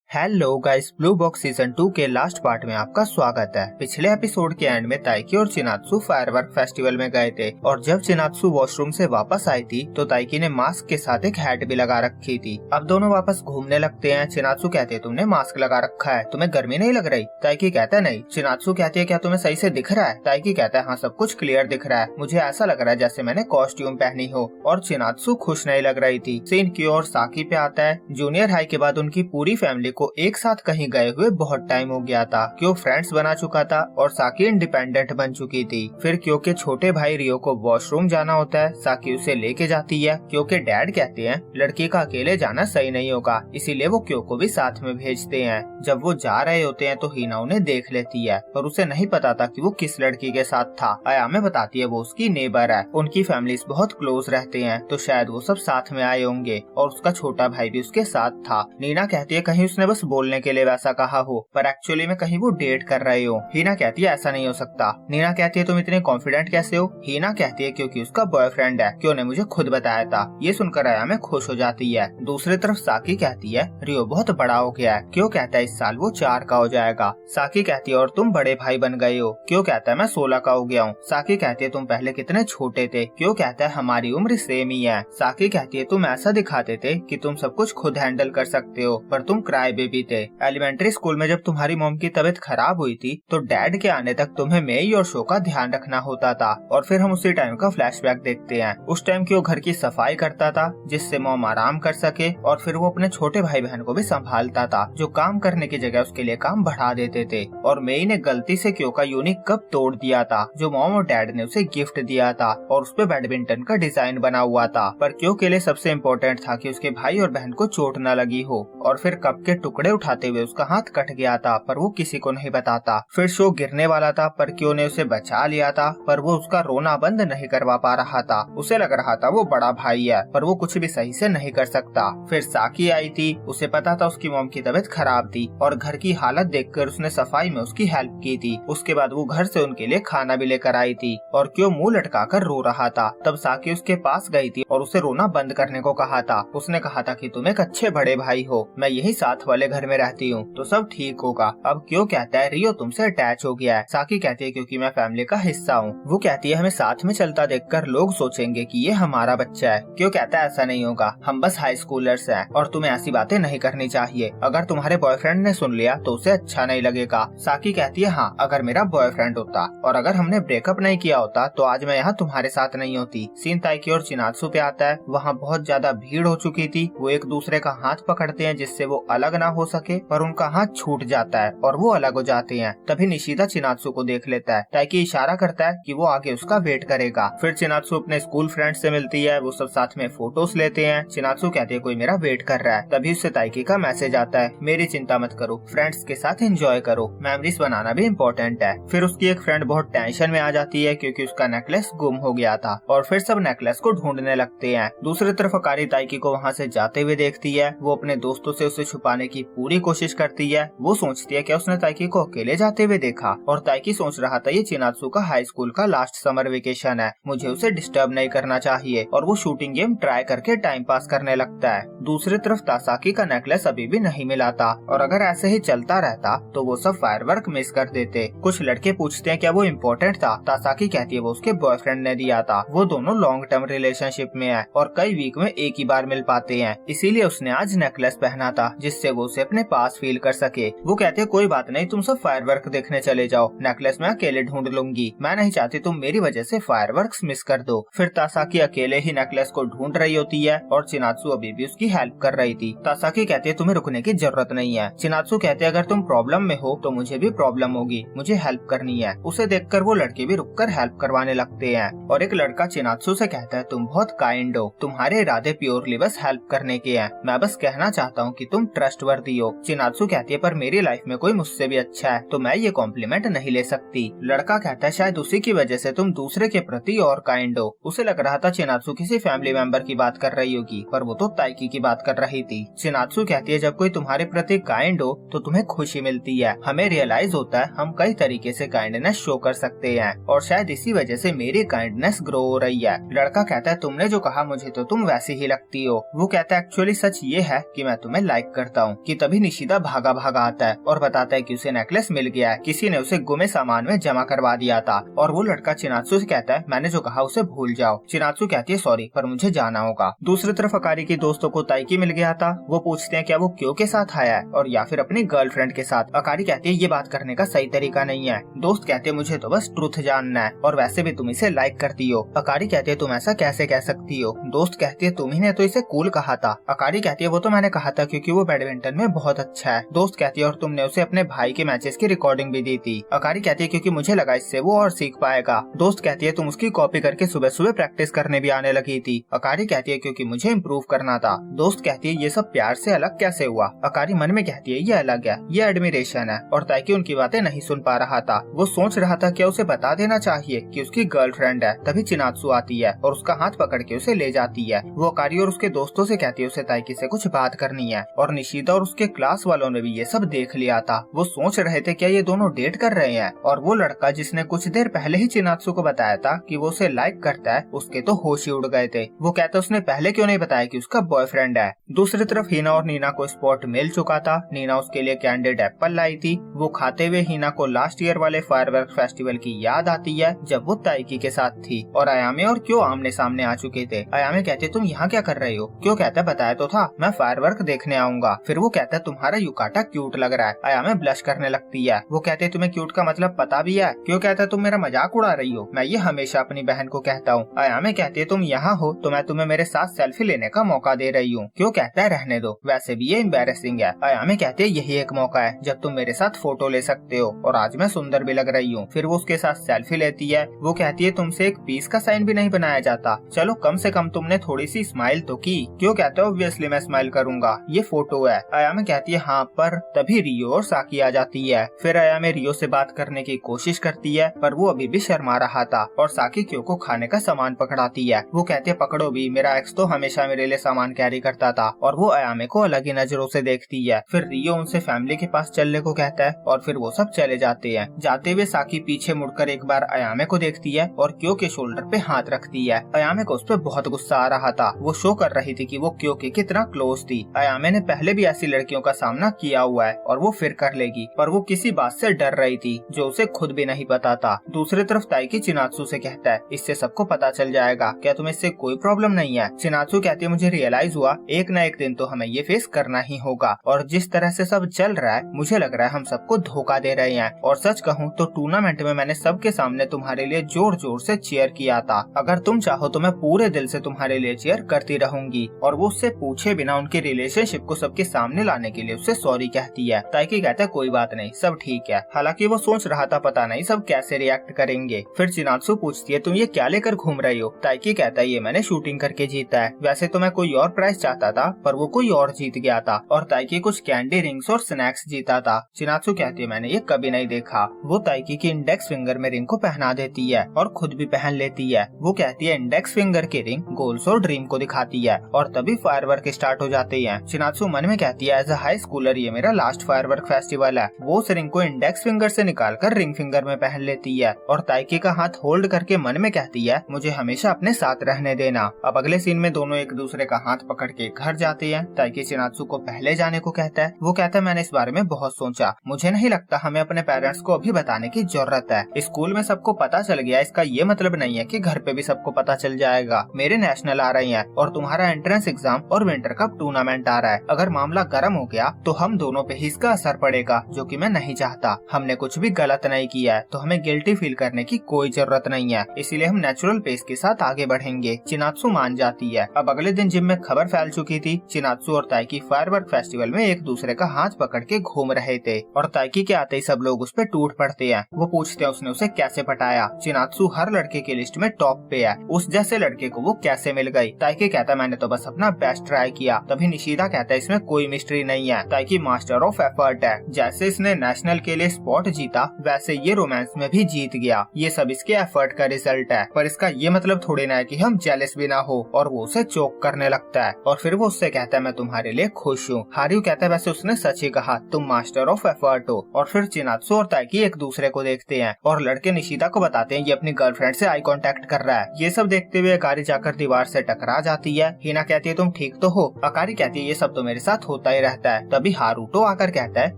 Hello guys, blue box season 2 के last part में आपका स्वागत है। पिछले एपिसोड के एंड में ताइकी और चिनात्सु फायरवर्क फेस्टिवल में गए थे और जब चिनात्सु वॉशरूम से वापस आई थी तो ताइकी ने मास्क के साथ एक हैट भी लगा रखी थी। अब दोनों वापस घूमने लगते हैं। चिनात्सु कहते हैं तुमने मास्क लगा रखा है, तुम्हें गर्मी नहीं लग रही? ताइकी कहता है नहीं। चिनात्सु कहती है क्या तुम्हें सही से दिख रहा है? ताइकी कहता है हाँ, सब कुछ क्लियर दिख रहा है, मुझे ऐसा लग रहा है जैसे मैंने कॉस्ट्यूम पहनी हो। और चिनात्सु खुश नहीं लग रही थी। सीन की ओर साकी पे आता है। जूनियर हाई के बाद उनकी पूरी फैमिली को एक साथ कहीं गए हुए बहुत टाइम हो गया था। क्यों फ्रेंड्स बना चुका था और साकी इंडिपेंडेंट बन चुकी थी। फिर क्योंकि छोटे भाई रियो को वॉशरूम जाना होता है, साकी उसे लेके जाती है क्योंकि डैड कहते हैं लड़की का अकेले जाना सही नहीं होगा, इसीलिए वो क्यों को भी साथ में भेजते हैं। जब वो जा रहे होते हैं तो हिना उन्हें देख लेती है पर उसे नहीं पता था कि वो किस लड़की के साथ था। अयामे बताती है वो उसकी नेबर है, उनकी फैमिलीज बहुत क्लोज रहते हैं तो शायद वो सब साथ में आए होंगे और उसका छोटा भाई भी उसके साथ था। नीना कहती है कहीं उसने बस बोलने के लिए वैसा कहा हो पर एक्चुअली में कहीं वो डेट कर रहे हो। हिना कहती है ऐसा नहीं हो सकता। नीना कहती है तुम इतने कॉन्फिडेंट कैसे हो? हिना कहती है क्योंकि उसका बॉयफ्रेंड है, क्यों ने मुझे खुद बताया था। ये सुनकर अयामे खुश हो जाती है। दूसरी तरफ साकी कहती है रियो बहुत बड़ा हो गया है, क्यों कहता है इस साल वो 4 का हो जाएगा। साकी कहती है और तुम बड़े भाई बन गए हो, क्यों कहता है मैं 16 का हो गया हूँ। साकी कहती है तुम पहले कितने छोटे थे, क्यों कहता है हमारी उम्र सेम ही है। साकी कहती है तुम ऐसा दिखाते थे कि तुम सब कुछ खुद हैंडल कर सकते हो पर तुम क्राई बेबी थे। एलिमेंट्री स्कूल में जब तुम्हारी मॉम की तबीयत खराब हुई थी तो डैड के आने तक तुम्हें मेई और शो का ध्यान रखना होता था। और फिर हम उसी टाइम का फ्लैशबैक देखते हैं। उस टाइम की वो घर की सफाई करता था जिससे मॉम आराम कर सके और फिर वो अपने छोटे भाई बहन को भी संभालता था जो काम करने की जगह उसके लिए काम बढ़ा देते थे। और मेई ने गलती से क्यों का यूनिक कप तोड़ दिया था जो मॉम और डैड ने उसे गिफ्ट दिया था और उस पे बैडमिंटन का डिजाइन बना हुआ था। पर क्यों के लिए सबसे इम्पोर्टेंट था कि उसके भाई और बहन को चोट न लगी हो। और फिर कप के टुकड़े उठाते हुए उसका हाथ कट गया था पर वो किसी को नहीं बताता। फिर शो गिरने वाला था पर क्यों ने उसे बचा लिया था पर वो उसका रोना बंद नहीं करवा पा रहा था। उसे लग रहा था वो बड़ा भाई है पर वो कुछ भी सही से नहीं कर सकता। फिर साकी आई थी, उसे पता था उसकी मॉम की तबीयत खराब थी और घर की हालत देखकर उसने सफाई में उसकी हेल्प की थी। उसके बाद वो घर से उनके लिए खाना भी लेकर आई थी और क्यों मुंह लटकाकर रो रहा था। तब साकी उसके पास गई थी और उसे रोना बंद करने को कहा था। उसने कहा था कि तुम एक अच्छे बड़े भाई हो, मैं यही साथ वाले घर में रहती हूँ तो सब ठीक होगा। अब क्यों कहता है रियो तुमसे अटैच हो गया है। साकी कहती है क्योंकि मैं फैमिली का हिस्सा हूँ। वो कहती है हमें साथ में चलता देखकर लोग सोचेंगे कि ये हमारा बच्चा है। क्यों कहता है ऐसा नहीं होगा, हम बस हाई स्कूलर्स हैं और तुम्हें ऐसी बातें नहीं करनी चाहिए। अगर तुम्हारे बॉयफ्रेंड ने सुन लिया तो उसे अच्छा नहीं लगेगा। साकी कहती है हाँ, अगर मेरा बॉयफ्रेंड होता और अगर हमने ब्रेकअप नहीं किया होता तो आज मैं यहाँ तुम्हारे साथ नहीं होती। सीन ताइकी और चिनात्सु पे आता है। वहाँ बहुत ज्यादा भीड़ हो चुकी थी। वो एक दूसरे का हाथ पकड़ते हैं जिससे वो अलग ना हो सके पर उनका हाथ छूट जाता है और वो अलग हो जाते हैं। तभी निशिता चिनात्सु को देख लेता है। ताइकी इशारा करता है कि वो आगे उसका वेट करेगा। फिर चिनात्सु अपने स्कूल फ्रेंड से मिलती है। वो सब साथ में फोटोज लेते हैं। चिनात्सु कहती है कोई मेरा वेट कर रहा है। तभी उससे ताइकी का मैसेज आता है मेरी चिंता मत करो, फ्रेंड्स के साथ एंजॉय करो, मेमोरीज बनाना भी इम्पोर्टेंट है। फिर उसकी एक फ्रेंड बहुत टेंशन में आ जाती है क्योंकि उसका नेकलेस गुम हो गया था और फिर सब नेकलेस को ढूंढने लगते हैं। दूसरी तरफ अकारी ताइकी को वहाँ से जाते हुए देखती है। वो अपने दोस्तों से उसे छुपाने की पूरी कोशिश करती है। वो सोचती है कि उसने ताइकी को अकेले जाते हुए देखा और ताइकी सोच रहा था ये चिनात्सु का हाई स्कूल का लास्ट समर वेकेशन है, मुझे उसे डिस्टर्ब नहीं करना चाहिए और वो शूटिंग गेम ट्राई करके टाइम पास करने लगता है। दूसरी तरफ तासाकी का नेकलेस अभी भी नहीं मिला था और अगर ऐसे ही चलता रहता तो वो सब फायरवर्क मिस कर देते। कुछ लड़के पूछते हैं क्या वो इम्पोर्टेंट था। तासाकी कहती है वो उसके बॉयफ्रेंड ने दिया था। वो दोनों लॉन्ग टर्म रिलेशनशिप में है और कई वीक में एक ही बार मिल पाते हैं, इसीलिए उसने आज नेकलेस पहना था जिससे वो उसे अपने पास फील कर सके। वो कहते हैं कोई बात नहीं, तुम सब फायरवर्क देखने चले जाओ, नेकलेस मैं अकेले ढूंढ लूंगी, मैं नहीं चाहती तुम मेरी वजह से फायरवर्क्स मिस कर दो। फिर तासाकी अकेले ही नेकलेस को ढूंढ रही होती है और चिनात्सु अभी भी उसकी हेल्प कर रही थी। तासाकी कहती है तुम्हें रुकने की जरूरत नहीं है। चिनात्सु कहते हैं अगर तुम प्रॉब्लम में हो तो मुझे भी प्रॉब्लम होगी, मुझे हेल्प करनी है। उसे देखकर वो लड़के भी रुककर हेल्प करवाने लगते हैं और एक लड़का चिनात्सु से कहता है तुम बहुत काइंड हो, तुम्हारे इरादे प्योरली बस हेल्प करने के हैं, मैं बस कहना चाहता हूँ कि तुम ट्रस्टवर्दी हो। चिनात्सु कहती है पर मेरी लाइफ में कोई मुझसे भी अच्छा है तो मैं ये कॉम्प्लीमेंट नहीं ले सकती। लड़का कहता है शायद उसी की वजह से तुम दूसरे के प्रति और काइंड हो। उसे लग रहा था चिनात्सु किसी फैमिली मेंबर की बात कर रही होगी पर वो तो ताइकी की बात कर रही थी। चिनात्सु कहती है जब कोई तुम्हारे प्रति काइंड हो तो तुम्हें खुशी मिलती है, हमें रियलाइज होता है हम कई तरीके से काइंडनेस शो कर सकते हैं और शायद इसी वजह से मेरी काइंडनेस ग्रो हो रही है। लड़का कहता है तुमने जो कहा मुझे तो तुम वैसी ही लगती हो। वो कहता है एक्चुअली सच ये है कि मैं तुम्हें लाइक करता हूँ। कि तभी निशिदा भागा भागा आता है और बताता है कि उसे नेकलेस मिल गया है, किसी ने उसे गुमे सामान में जमा करवा दिया था। और वो लड़का चिनात्सु से कहता है मैंने जो कहा उसे भूल जाओ। चिनात्सु कहती है सॉरी पर मुझे जाना होगा। दूसरी तरफ अकारी के दोस्तों को ताइकी मिल गया था। वो पूछते हैं क्या वो क्यों के साथ आया है और या फिर अपनी गर्लफ्रेंड के साथ। अकारी कहती है ये बात करने का सही तरीका नहीं है। दोस्त कहते हैं मुझे तो बस ट्रुथ जानना है और वैसे भी तुम इसे लाइक करती हो। अकारी कहती है तुम ऐसा कैसे कह सकती हो। दोस्त कहती है तुम ही ने तो इसे कूल कहा था। अकारी कहती है वो तो मैंने कहा था क्योंकि वो बैडमिंटन में बहुत अच्छा है। दोस्त कहती है और तुमने उसे अपने भाई के मैचेस की रिकॉर्डिंग भी दी थी। अकारी कहती है क्योंकि मुझे लगा इससे वो और सीख पाएगा। दोस्त कहती है तुम उसकी कॉपी करके सुबह सुबह प्रैक्टिस करने भी आने लगी थी। अकारी कहती है क्योंकि मुझे इम्प्रूव करना था। दोस्त कहती है ये सब प्यार से अलग कैसे हुआ। अकारी मन में कहती है ये अलग है, ये एडमिरेशन है। और ताइकी उनकी बातें नहीं सुन पा रहा था। वो सोच रहा था क्या उसे बता देना चाहिए कि उसकी गर्लफ्रेंड है। तभी चिनात्सु आती है और उसका हाथ पकड़ के उसे ले जाती है। वो अकारी और उसके दोस्तों से कहती है उसे ताइकी से कुछ बात करनी है। और निशिदा और उसके क्लास वालों ने भी ये सब देख लिया था। वो सोच रहे थे क्या ये दोनों डेट कर रहे हैं। और वो लड़का जिसने कुछ देर पहले ही चिनात्सु को बताया था कि वो उसे लाइक करता है, उसके तो होश ही उड़ गए थे। वो कहता उसने पहले क्यों नहीं बताया कि उसका बॉयफ्रेंड है। दूसरी तरफ हिना और नीना को स्पॉट मिल चुका था। नीना उसके लिए कैंडिड एप्पल लाई थी। वो खाते हुए हिना को लास्ट ईयर वाले फायरवर्क फेस्टिवल की याद आती है जब वो ताइकी के साथ थी और अयामे और क्यों आमने सामने आ चुके थे। अयामे कहते तुम यहाँ क्या कर रहे हो। क्यों कहता बताया तो था मैं फायरवर्क देखने आऊंगा। फिर वो कहता है तुम्हारा युकाटा क्यूट लग रहा है। अयामे ब्लश करने लगती है। वो कहते तुम्हें क्यूट का मतलब पता भी है। क्यों कहता तुम मेरा मजाक उड़ा रही हो, मैं ये हमेशा अपनी बहन को कहता हूँ। अयामे कहती है तुम यहाँ हो तो मैं तुम्हें मेरे साथ सेल्फी लेने का मौका दे रही हूँ। क्यों कहता है रहने दो, वैसे भी ये एम्बैरेसिंग है। अयामे कहते है यही एक मौका है जब तुम मेरे साथ फोटो ले सकते हो और आज मैं सुंदर भी लग रही हूँ। फिर वो उसके साथ सेल्फी लेती है। वो कहती है तुमसे एक पीस का साइन भी नहीं बनाया जाता, चलो कम से कम तुमने थोड़ी सी स्माइल तो की। क्यों कहते हो ऑब्वियसली मैं स्माइल करूंगा, ये फोटो है। अयामे कहती है हाँ, पर तभी रियो और साकी आ जाती है। फिर अयामे रियो से बात करने की कोशिश करती है पर वो अभी भी शर्मा रहा था और साकी क्यों को खाने का सामान पकड़ाती है। वो कहती है पकड़ो भी, मेरा एक्स तो हमेशा मेरे लिए सामान कैरी करता था। और वो अयामे को अलग ही नजरों से देखती है। फिर रियो उनसे फैमिली के पास चलने को कहता है और फिर वो सब चले जाते हैं। जाते हुए साकी पीछे मुड़कर एक बार अयामे को देखती है और क्यों के शोल्डर पे हाथ रखती है। अयामे को उस पर बहुत गुस्सा आ रहा था। वो शो कर रही थी कि वो क्यों के कितना क्लोज थी। अयामे ने पहले भी ऐसी लड़कियों का सामना किया हुआ है और वो फिर कर लेगी, पर वो किसी बात से डर रही थी जो उसे खुद भी नहीं पता था। दूसरी तरफ ताइकी चिनात्सु से कहता है इससे सबको पता चल जाएगा, क्या तुम्हें इससे कोई प्रॉब्लम नहीं है। चिनात्सु कहती है मुझे रियलाइज हुआ एक न एक दिन तो हमें ये फेस करना ही होगा और जिस तरह से सब चल रहा है मुझे लग रहा है हम सबको धोखा दे रहे हैं। और सच कहूँ तो टूर्नामेंट में मैंने सबके सामने तुम्हारे लिए जोर जोर से चीयर किया था। अगर तुम चाहो तो मैं पूरे दिल से तुम्हारे लिए चीयर करती रहूंगी। और वो उससे पूछे बिना उनके रिलेशनशिप को सबके सामने लाने के लिए उससे सॉरी कहती है। ताइकी कहता है कोई बात नहीं, सब ठीक है। हालांकि वो सोच रहा था पता नहीं सब कैसे रिएक्ट करेंगे। फिर चिनात्सु पूछती है तुम ये क्या लेकर घूम रही हो। ताइकी कहता है ये मैंने शूटिंग करके जीता है, वैसे तो मैं कोई और प्राइज चाहता था पर वो कोई और जीत गया था। और ताइकी कुछ कैंडी रिंग्स और स्नैक्स जीता था। चिनात्सु कहती है मैंने ये कभी नहीं देखा। वो ताइकी की इंडेक्स फिंगर में रिंग को पहना देती है और खुद भी पहन लेती है। वो कहती है इंडेक्स फिंगर की रिंग गोल्स और ड्रीम को दिखाती है और तभी फायरवर्क स्टार्ट हो जाते हैं। चिनात्सु मन में कहती है एज अ हाई स्कूलर ये मेरा लास्ट फायरवर्क फेस्टिवल है। वो उस रिंग को इंडेक्स फिंगर से निकालकर रिंग फिंगर में पहन लेती है और ताइकी का हाथ होल्ड करके मन में कहती है मुझे हमेशा अपने साथ रहने देना। अब अगले सीन में दोनों एक दूसरे का हाथ पकड़ के घर जाते हैं। ताइकी चिनात्सु को पहले जाने को कहता है। वो कहता है मैंने इस बारे में बहुत सोचा, मुझे नहीं लगता हमें अपने पेरेंट्स को अभी बताने की जरूरत है। स्कूल में सबको पता चल गया, इसका ये मतलब नहीं है कि घर पे भी सबको पता चल जाएगा। मेरे नेशनल आ रही हैं और तुम्हारा एंट्रेंस एग्जाम और विंटर कप टूर्नामेंट आ रहा है। अगर मामला गर्म हो गया तो हम दोनों पे ही इसका असर पड़ेगा, जो कि मैं नहीं चाहता। हमने कुछ भी गलत नहीं किया है तो हमें गिल्टी फील करने की कोई जरूरत नहीं है, इसीलिए हम नेचुरल पेस के साथ आगे बढ़ेंगे। चिनात्सु मान जाती है। अब अगले दिन जिम में खबर फैल चुकी थी, चिनात्सु और ताइकी फायरवर्क फेस्टिवल में एक दूसरे का हाथ पकड़ के घूम रहे थे और ताइकी के आते ही सब लोग उस पर टूट पड़ते हैं। वो पूछते हैं उसने उसे कैसे पटाया। चिनात्सु हर लड़के की लिस्ट में टॉप पे है, उस जैसे लड़के को वो कैसे मिल गई। ताइकी कहता मैंने तो बस अपना बेस्ट ट्राई किया। तभी निशिदा कहता है इसमें कोई मिस्ट्री नहीं है, ताइकी मास्टर ऑफ एफर्ट है। जैसे इसने नेशनल के लिए स्पॉट जीता वैसे ये रोमांस में भी जीत गया। ये सब इसके एफर्ट का रिजल्ट है, पर इसका ये मतलब थोड़ी ना है कि हम जेलस भी ना हो। और वो उसे चोक करने लगता है और फिर वो उससे कहता है मैं तुम्हारे लिए खुश हूँ। हारियो कहता है वैसे उसने सच ही कहा, तुम मास्टर ऑफ एफर्ट हो। और फिर चिनात्सु और ताइकी एक दूसरे को देखते हैं और लड़के निशिदा को बताते हैं ये अपनी गर्लफ्रेंड से आई कांटेक्ट कर रहा है। ये सब देखते हुए अकारी जाकर दीवार से टकरा जाती है। हिना कहती है तुम ठीक तो हो। अकारी कहती है ये सब तो मेरे साथ होता होता ही रहता है। तभी हारुतो आकर कहता है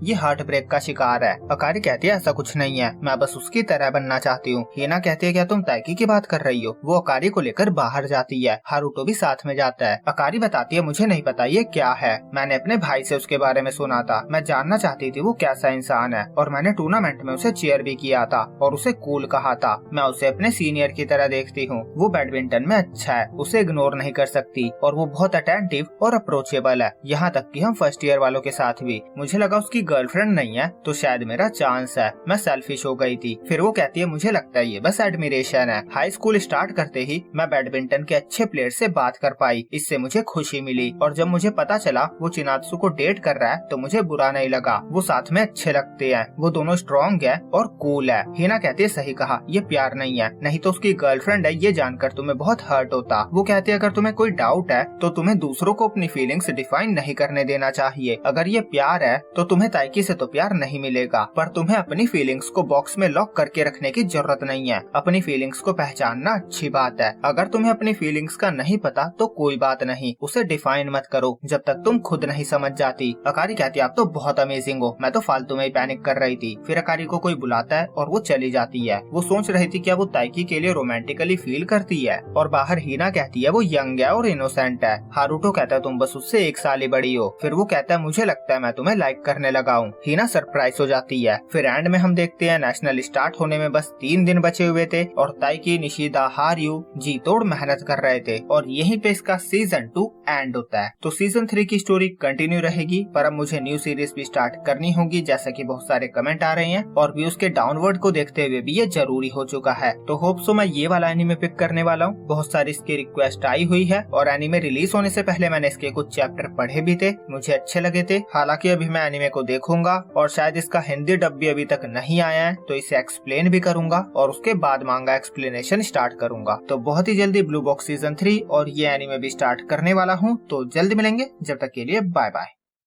ये हार्ट ब्रेक का शिकार है। अकारी कहती है ऐसा कुछ नहीं है, मैं बस उसकी तरह बनना चाहती हूँ। हिना कहती है क्या तुम ताइकी की बात कर रही हो। वो अकारी को लेकर बाहर जाती है, हारुतो भी साथ में जाता है। अकारी बताती है मुझे नहीं पता ये क्या है, मैंने अपने भाई से उसके बारे में सुना था, मैं जानना चाहती थी वो कैसा इंसान है और मैंने टूर्नामेंट में उसे चीयर भी किया था और उसे कूल कहा था। मैं उसे अपने सीनियर की तरह देखती हूँ, वो बैडमिंटन में अच्छा है, उसे इग्नोर नहीं कर सकती और वो बहुत अटेंटिव और अप्रोचेबल है, यहाँ तक कि हम फर्स्ट ईयर वालों के साथ भी। मुझे लगा उसकी गर्लफ्रेंड नहीं है तो शायद मेरा चांस है, मैं सेल्फिश हो गई थी। फिर वो कहती है मुझे लगता है ये बस एडमिरेशन है। हाई स्कूल स्टार्ट करते ही मैं बैडमिंटन के अच्छे प्लेयर से बात कर पाई, इससे मुझे खुशी मिली और जब मुझे पता चला वो चिनात्सु को डेट कर रहा है तो मुझे बुरा नहीं लगा, वो साथ में अच्छे लगते हैं, वो दोनों स्ट्रॉन्ग है और कूल है। हिना कहती है सही कहा, ये प्यार नहीं है, नहीं तो उसकी गर्लफ्रेंड है ये जानकर तुम्हें बहुत हर्ट होता। वो कहती है अगर तुम्हें कोई डाउट है तो तुम्हें दूसरों को अपनी फीलिंग्स डिफाइन नहीं करने देना चाहिए। अगर ये प्यार है तो तुम्हें ताइकी से तो प्यार नहीं मिलेगा, पर तुम्हें अपनी फीलिंग्स को बॉक्स में लॉक करके रखने की जरूरत नहीं है। अपनी फीलिंग्स को पहचानना अच्छी बात है, अगर तुम्हें अपनी फीलिंग्स का नहीं पता तो कोई बात नहीं, उसे डिफाइन मत करो जब तक तुम खुद नहीं समझ जाती। अकारी कहती है आप तो बहुत अमेजिंग हो, मैं तो फालतू में ही पैनिक कर रही थी। फिर अकारी को कोई बुलाता है और वो चली जाती है। वो सोच रही थी क्या वो ताइकी के लिए रोमांटिकली फील करती है और बाहर हिना कहती है वो यंग है और इनोसेंट है। हारुतो कहता है तुम बस उससे 1 साल ही बड़ी हो। फिर वो कहता है मुझे लगता है मैं तुम्हें लाइक करने लगा हूँ। हिना सरप्राइज हो जाती है। फिर एंड में हम देखते हैं नेशनल स्टार्ट होने में बस 3 दिन बचे हुए थे और ताइकी, निशिदा, हार्यू जी तोड़ मेहनत कर रहे थे और यहीं पे इसका सीजन 2 एंड होता है। तो सीजन 3 की स्टोरी कंटिन्यू रहेगी, पर अब मुझे न्यू सीरीज भी स्टार्ट करनी होगी जैसा कि बहुत सारे कमेंट आ रहे हैं और व्यूज के डाउनवर्ड को देखते हुए भी ये जरूरी हो चुका है। तो होप सो मैं ये वाला एनीमे पिक करने वाला हूँ। बहुत सारी इसकी रिक्वेस्ट आई हुई है और एनीमे रिलीज होने से पहले मैंने इसके कुछ चैप्टर पढ़े भी थे, मुझे अच्छे लगे थे। हालांकि अभी मैं एनीमे को देखूंगा और शायद इसका हिंदी डब भी अभी तक नहीं आया है तो इसे एक्सप्लेन भी करूंगा और उसके बाद मांगा एक्सप्लेनेशन स्टार्ट करूंगा। तो बहुत ही जल्दी ब्लू बॉक्स सीजन 3 और ये एनीमे भी स्टार्ट करने वाला हूँ। तो जल्दी मिलेंगे, जब तक के लिए बाय बाय।